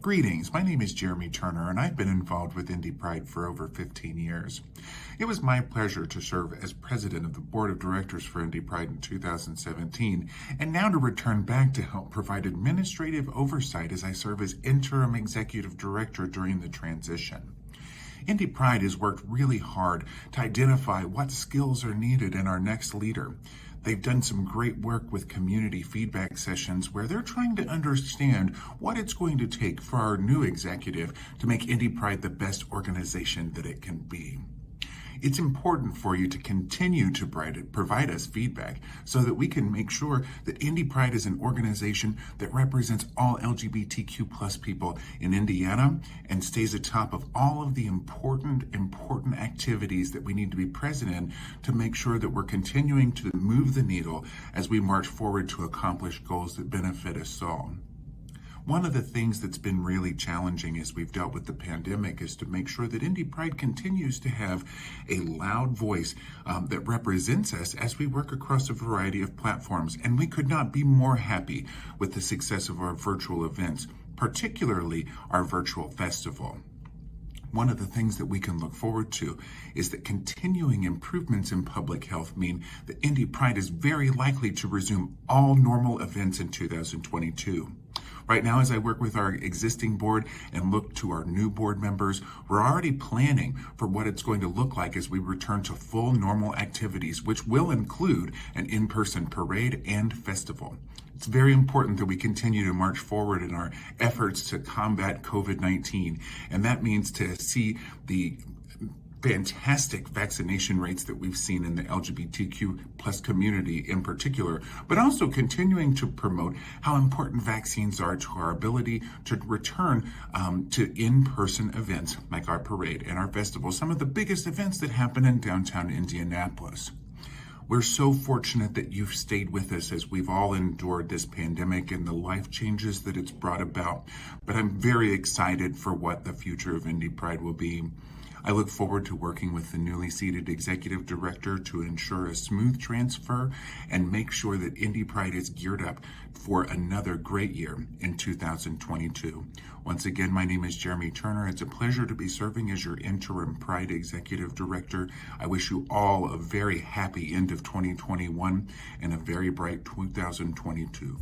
Greetings, my name is Jeremy Turner and I've been involved with Indy Pride for over 15 years. It was my pleasure to serve as president of the board of directors for Indy Pride in 2017 and now to return back to help provide administrative oversight as I serve as interim executive director during the transition. Indy Pride has worked really hard to identify what skills are needed in our next leader. They've done some great work with community feedback sessions where they're trying to understand what it's going to take for our new executive to make Indy Pride the best organization that it can be. It's important for you to continue to provide us feedback so that we can make sure that Indy Pride is an organization that represents all LGBTQ plus people in Indiana and stays atop of all of the important activities that we need to be present in to make sure that we're continuing to move the needle as we march forward to accomplish goals that benefit us all. One of the things that's been really challenging as we've dealt with the pandemic is to make sure that Indy Pride continues to have a loud voice that represents us as we work across a variety of platforms. And we could not be more happy with the success of our virtual events, particularly our virtual festival. One of the things that we can look forward to is that continuing improvements in public health mean that Indy Pride is very likely to resume all normal events in 2022. Right now, as I work with our existing board and look to our new board members, we're already planning for what it's going to look like as we return to full normal activities, which will include an in-person parade and festival. It's very important that we continue to march forward in our efforts to combat COVID-19, and that means to see the fantastic vaccination rates that we've seen in the LGBTQ plus community in particular, but also continuing to promote how important vaccines are to our ability to return to in-person events like our parade and our festival, some of the biggest events that happen in downtown Indianapolis. We're so fortunate that you've stayed with us as we've all endured this pandemic and the life changes that it's brought about, but I'm very excited for what the future of Indy Pride will be. I look forward to working with the newly seated executive director to ensure a smooth transfer and make sure that Indy Pride is geared up for another great year in 2022. Once again, my name is Jeremy Turner. It's a pleasure to be serving as your interim Pride executive director. I wish you all a very happy end of 2021 and a very bright 2022.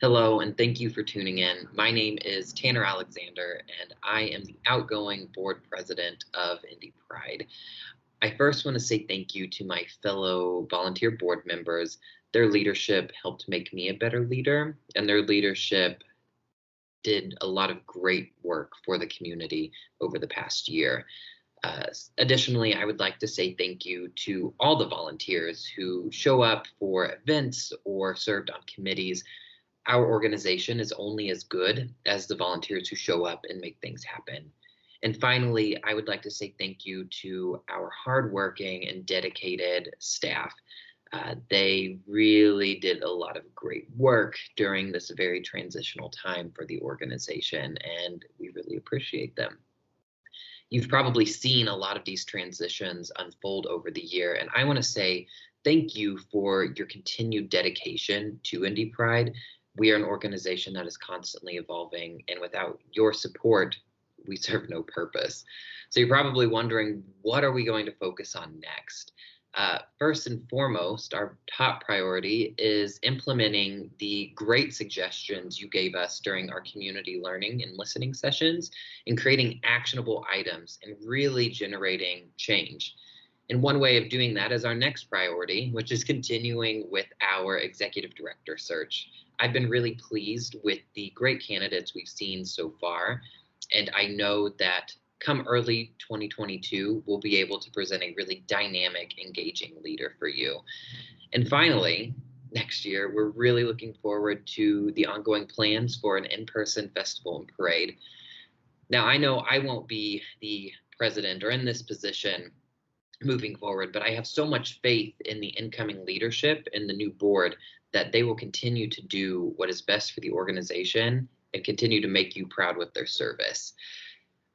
Hello, and thank you for tuning in. My name is Tanner Alexander, and I am the outgoing board president of Indy Pride. I first want to say thank you to my fellow volunteer board members. Their leadership helped make me a better leader, and their leadership did a lot of great work for the community over the past year. Additionally, I would like to say thank you to all the volunteers who show up for events or served on committees. Our organization is only as good as the volunteers who show up and make things happen. And finally, I would like to say thank you to our hardworking and dedicated staff. They really did a lot of great work during this very transitional time for the organization, and we really appreciate them. You've probably seen a lot of these transitions unfold over the year, and I want to say thank you for your continued dedication to Indy Pride. We are an organization that is constantly evolving, and without your support, we serve no purpose. So you're probably wondering, what are we going to focus on next? First and foremost, our top priority is implementing the great suggestions you gave us during our community learning and listening sessions and creating actionable items and really generating change. And one way of doing that is our next priority, which is continuing with our executive director search. I've been really pleased with the great candidates we've seen so far, and I know that come early 2022, we'll be able to present a really dynamic, engaging leader for you. And finally, next year, we're really looking forward to the ongoing plans for an in-person festival and parade. Now, I know I won't be the president or in this position moving forward, but I have so much faith in the incoming leadership and the new board that they will continue to do what is best for the organization and continue to make you proud with their service.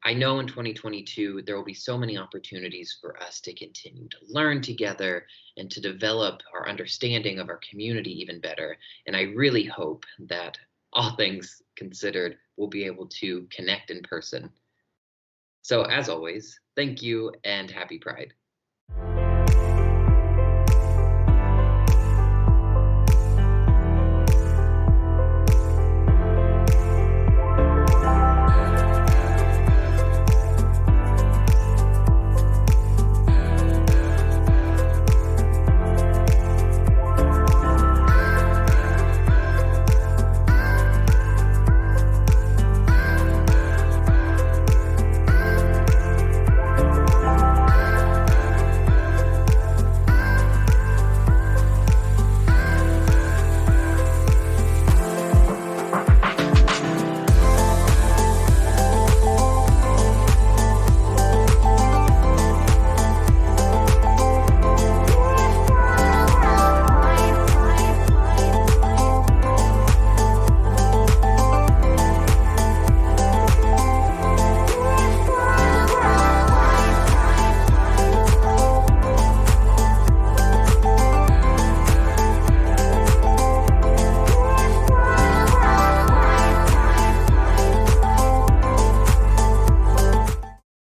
I know in 2022, there will be so many opportunities for us to continue to learn together and to develop our understanding of our community even better. And I really hope that, all things considered, we'll be able to connect in person. So, as always, thank you and happy Pride.